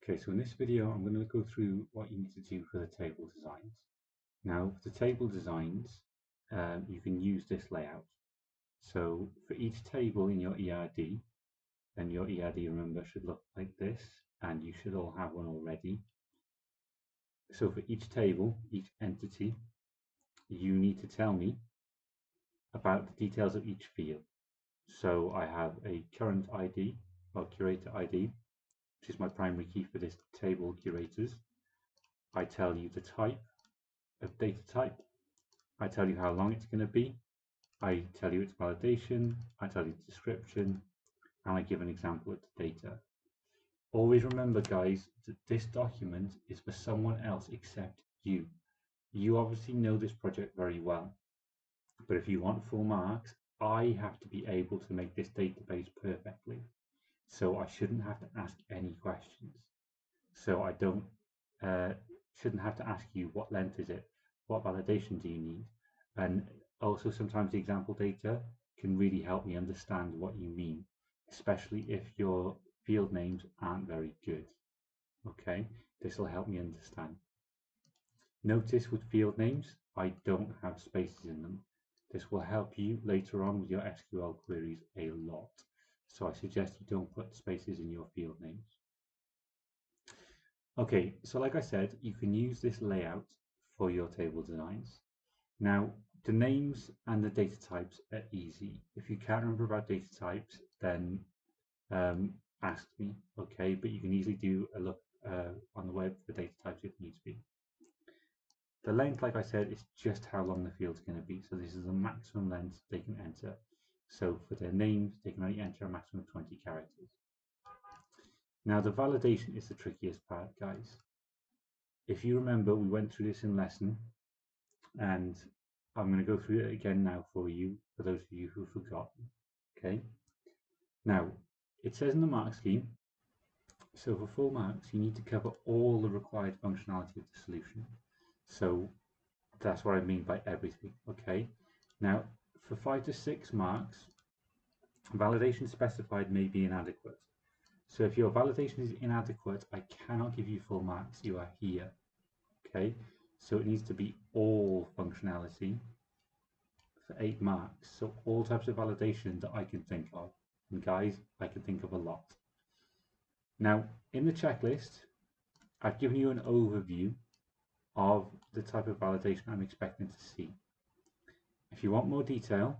Okay, so in this video, I'm going to go through what you need to do for the table designs. Now, for the table designs, you can use this layout. So for each table in your ERD, and your ERD, remember, should look like this, and you should all have one already. So for each table, each entity, you need to tell me about the details of each field. So I have a current ID, or curator ID, which is my primary key for this table curators. I tell you the type of data type. I tell you how long it's going to be. I tell you its validation. I tell you the description, and I give an example of the data. Always remember, guys, that this document is for someone else except you. You obviously know this project very well, but if you want full marks, I have to be able to make this database perfectly. So I shouldn't have to ask any questions. So I don't shouldn't have to ask you what length is it, what validation do you need, and also sometimes the example data can really help me understand what you mean, especially if your field names aren't very good. Okay, this will help me understand. Notice with field names, I don't have spaces in them. This will help you later on with your SQL queries a lot. So I suggest you don't put spaces in your field names. Okay, so like I said, you can use this layout for your table designs. Now, the names and the data types are easy. If you can't remember about data types, then ask me, okay? But you can easily do a look on the web for data types if needs be. The length, like I said, is just how long the field's going to be. So this is the maximum length they can enter. So for their names, they can only enter a maximum of 20 characters. Now, the validation is the trickiest part, guys. If you remember, we went through this in lesson, and I'm going to go through it again now for you, for those of you who've forgotten. Okay. Now, it says in the mark scheme, so for full marks, you need to cover all the required functionality of the solution. So that's what I mean by everything. Okay. Now, for 5 to 6 marks, validation specified may be inadequate. So if your validation is inadequate, I cannot give you full marks. You are here. Okay. So it needs to be all functionality for 8 marks. So all types of validation that I can think of. And guys, I can think of a lot. Now, in the checklist, I've given you an overview of the type of validation I'm expecting to see. If you want more detail,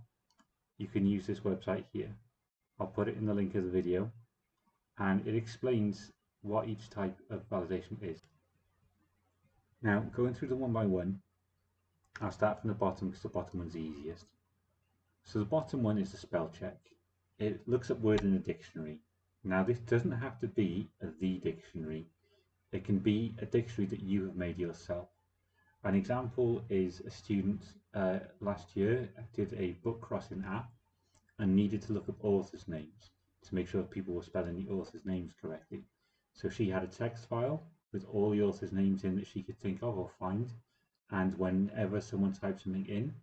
you can use this website here. I'll put it in the link of the video, and it explains what each type of validation is. Now, going through them one by one, I'll start from the bottom because the bottom one's the easiest. So the bottom one is the spell check. It looks up word in a dictionary. Now, this doesn't have to be the dictionary. It can be a dictionary that you have made yourself. An example is a student last year did a book crossing app and needed to look up authors' names to make sure people were spelling the authors' names correctly. So she had a text file with all the authors' names in that she could think of or find, and whenever someone typed something in,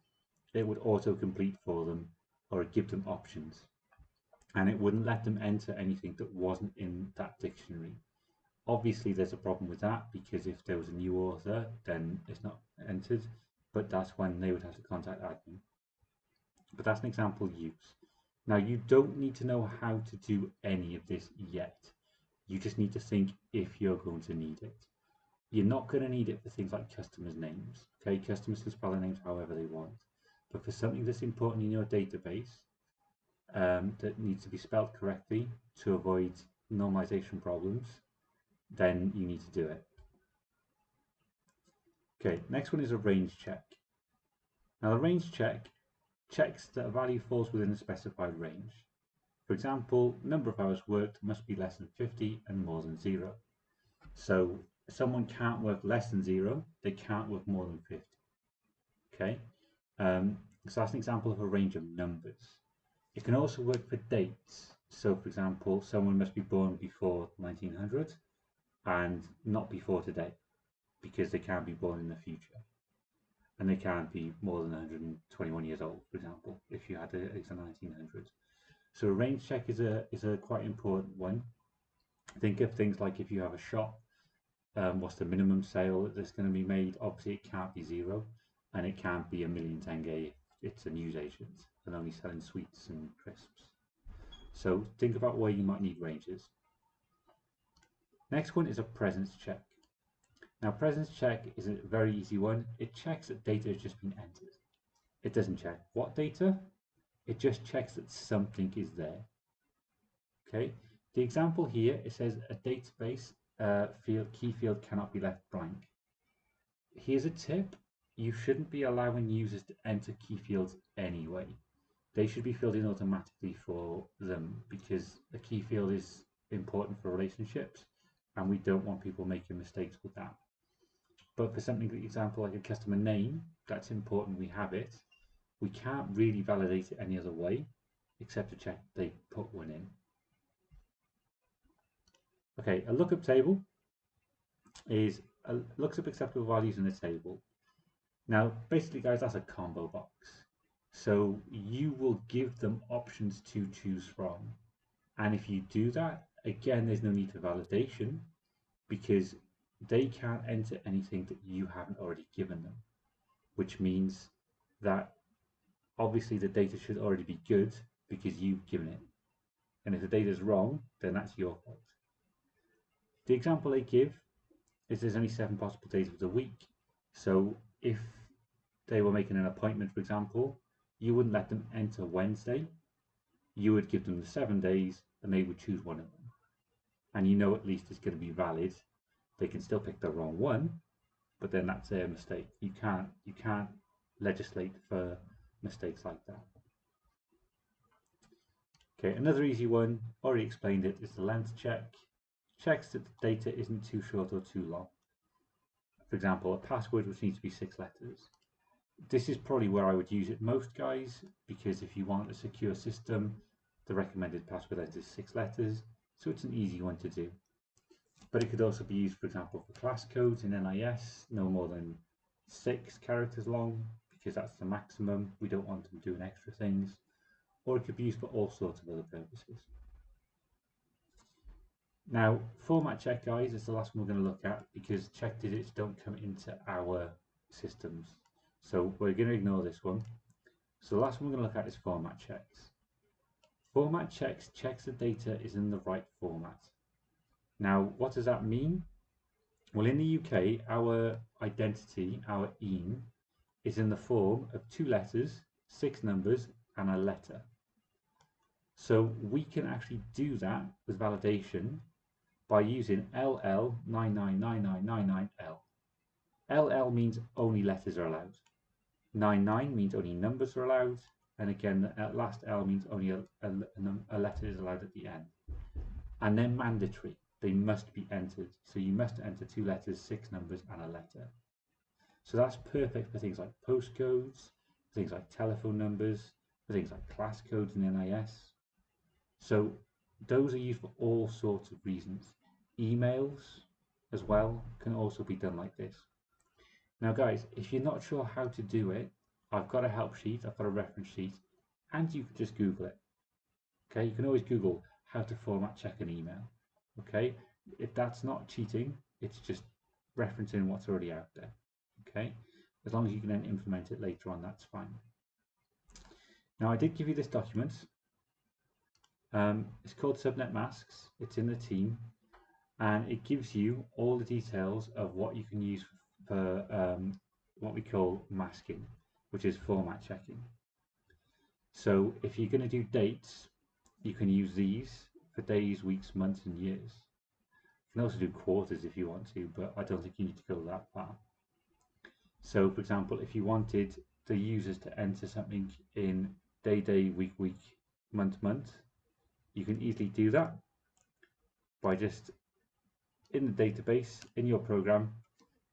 it would auto-complete for them or give them options. And it wouldn't let them enter anything that wasn't in that dictionary. Obviously, there's a problem with that because if there was a new author, then it's not entered, but that's when they would have to contact admin. But that's an example use. Now, you don't need to know how to do any of this yet. You just need to think if you're going to need it. You're not going to need it for things like customers' names. Okay, customers can spell their names however they want. But for something that's important in your database, that needs to be spelled correctly to avoid normalization problems, then you need to do it. Okay, next one is a range check. Now the range check checks that a value falls within a specified range. For example, number of hours worked must be less than 50 and more than 0. So someone can't work less than 0, they can't work more than 50. Okay, so that's an example of a range of numbers. It can also work for dates. So for example, someone must be born before 1900 and not before today, because they can't be born in the future. And they can't be more than 121 years old, for example, if you had it's the 1900s. So a range check is a quite important one. Think of things like if you have a shop, what's the minimum sale that's going to be made? Obviously, it can't be 0, and it can't be 1,000,000 tenge if it's a newsagent and only selling sweets and crisps. So think about where you might need ranges. Next one is a presence check. Now, presence check is a very easy one. It checks that data has just been entered. It doesn't check what data, it just checks that something is there. Okay, the example here, it says a database key field cannot be left blank. Here's a tip: you shouldn't be allowing users to enter key fields anyway. They should be filled in automatically for them because a key field is important for relationships and we don't want people making mistakes with that. But for something, for example, like a customer name, that's important we have it. We can't really validate it any other way except to check they put one in. Okay, a lookup table looks up acceptable values in a table. Now, basically, guys, that's a combo box. So you will give them options to choose from. And if you do that, again, there's no need for validation because they can't enter anything that you haven't already given them, which means that obviously the data should already be good because you've given it. And if the data is wrong, then that's your fault. The example they give is there's only 7 possible days of the week. So if they were making an appointment, for example, you wouldn't let them enter Wednesday. You would give them the 7 days and they would choose one of them. And you know at least it's going to be valid. They can still pick the wrong one, but then that's their mistake. You can't legislate for mistakes like that. Okay, another easy one, already explained it, is the length check. Checks that the data isn't too short or too long. For example, a password which needs to be 6 letters. This is probably where I would use it most, guys, because if you want a secure system, the recommended password length is 6 letters, so it's an easy one to do. But it could also be used, for example, for class codes in NIS, no more than 6 characters long, because that's the maximum. We don't want them doing extra things. Or it could be used for all sorts of other purposes. Now, format check, guys, is the last one we're going to look at because check digits don't come into our systems. So we're going to ignore this one. So the last one we're going to look at is format checks. Format checks checks the data is in the right format. Now, what does that mean? Well, in the UK, our identity, our EAN, is in the form of 2 letters, 6 numbers, and a letter. So we can actually do that with validation by using LL999999L. LL means only letters are allowed. 99 means only numbers are allowed. And again, the last L means only a letter is allowed at the end. And they're mandatory. They must be entered. So you must enter 2 letters, 6 numbers, and a letter. So that's perfect for things like postcodes, things like telephone numbers, for things like class codes in NIS. So those are used for all sorts of reasons. Emails as well can also be done like this. Now guys, if you're not sure how to do it, I've got a help sheet, I've got a reference sheet, and you can just Google it. Okay, you can always Google how to format check an email. Okay, if that's not cheating, it's just referencing what's already out there. Okay, as long as you can then implement it later on, that's fine. Now I did give you this document. It's called Subnet Masks. It's in the team, and it gives you all the details of what you can use for what we call masking, which is format checking. So if you're going to do dates, you can use these for days, weeks, months, and years. You can also do quarters if you want to, but I don't think you need to go that far. So for example, if you wanted the users to enter something in day, day, week, week, month, month, you can easily do that by just in the database, in your program,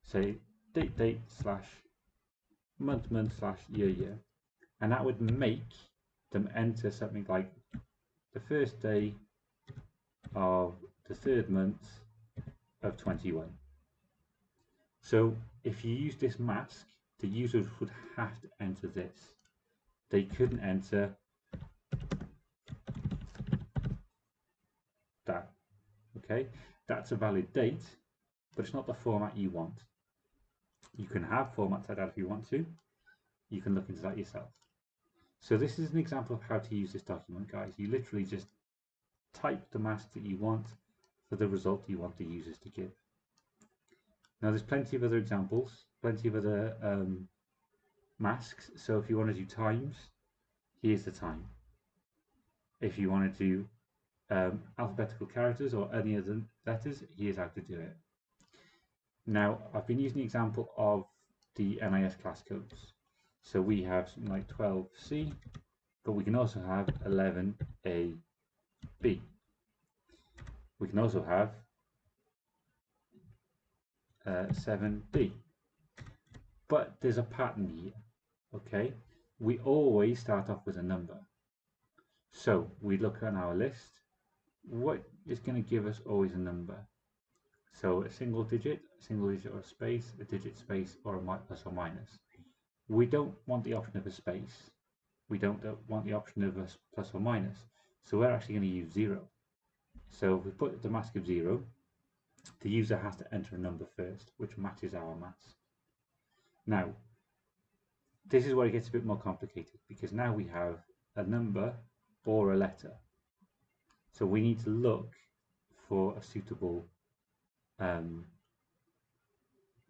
say date, date, / month, month, / year, year. And that would make them enter something like the first day of the 3rd month of 21. So if you use this mask, the users would have to enter this. They couldn't enter that. Okay, that's a valid date, but it's not the format you want. You can have formats like that if you want to. You can look into that yourself. So this is an example of how to use this document, guys. You literally just type the mask that you want for the result you want the users to give. Now there's plenty of other examples, plenty of other masks. So if you want to do times, here's the time. If you want to do alphabetical characters or any other letters, here's how to do it. Now I've been using the example of the NIS class codes. So we have something like 12C, but we can also have 11AB. We can also have 7B. But there's a pattern here, okay? We always start off with a number. So we look at our list. What is going to give us always a number? So a single digit or a space, a digit space, or a plus or minus. We don't want the option of a space. We don't want the option of a plus or minus. So we're actually going to use 0. So if we put the mask of 0, the user has to enter a number first, which matches our mask. Now, this is where it gets a bit more complicated, because now we have a number or a letter. So we need to look for a suitable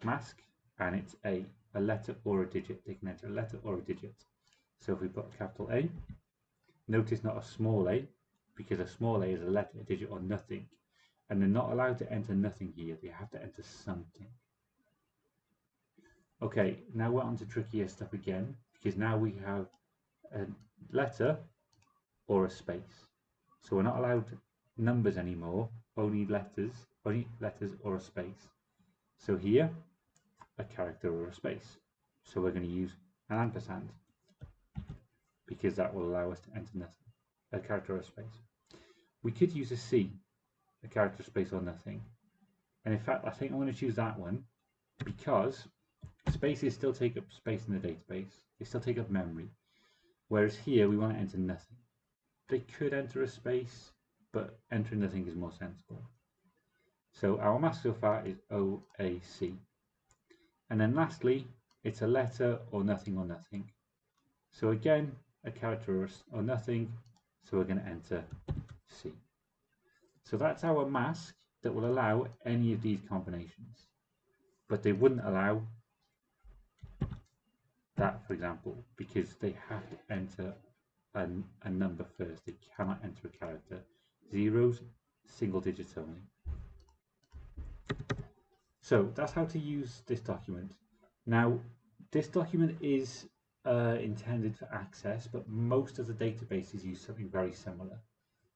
mask, and it's a letter or a digit. They can enter a letter or a digit. So if we put a capital A, notice not a small a, because a small a is a letter, a digit, or nothing. And they're not allowed to enter nothing here. They have to enter something. Okay, now we're on to trickier stuff again, because now we have a letter or a space. So we're not allowed numbers anymore, only letters or a space. So here, a character or a space. So we're going to use an ampersand, because that will allow us to enter nothing, a character or a space. We could use a C, a character, space, or nothing. And in fact, I think I'm going to choose that one, because spaces still take up space in the database. They still take up memory. Whereas here, we want to enter nothing. They could enter a space, but entering nothing is more sensible. So our mask so far is OAC. And then lastly, it's a letter or nothing or nothing. So again, a character or nothing. So we're going to enter C. So that's our mask that will allow any of these combinations. But they wouldn't allow that, for example, because they have to enter a number first. They cannot enter a character. Zeros, single digits only. So that's how to use this document. Now, this document is intended for access, but most of the databases use something very similar.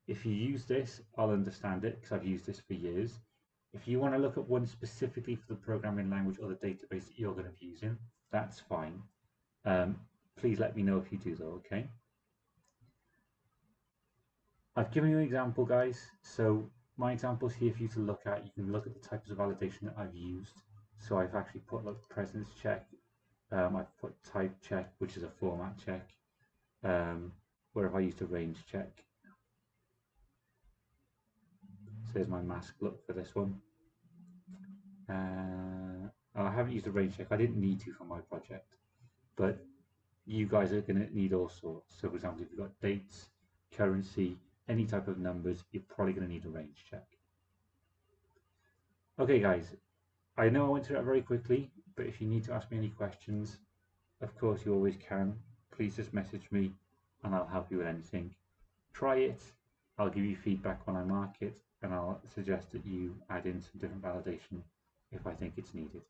If you use this, I'll understand it because I've used this for years. If you want to look at one specifically for the programming language or the database that you're going to be using, that's fine. Please let me know if you do though, okay? I've given you an example, guys. So my examples here for you to look at. You can look at the types of validation that I've used. So I've actually put like presence check. I've put type check, which is a format check. Where have I used a range check? So here's my mask look for this one. I haven't used a range check. I didn't need to for my project, but you guys are going to need all sorts. So for example, if you've got dates, currency, any type of numbers, you're probably going to need a range check. Okay guys, I know I went through that very quickly, but if you need to ask me any questions, of course you always can. Please just message me and I'll help you with anything. Try it, I'll give you feedback when I mark it, and I'll suggest that you add in some different validation if I think it's needed.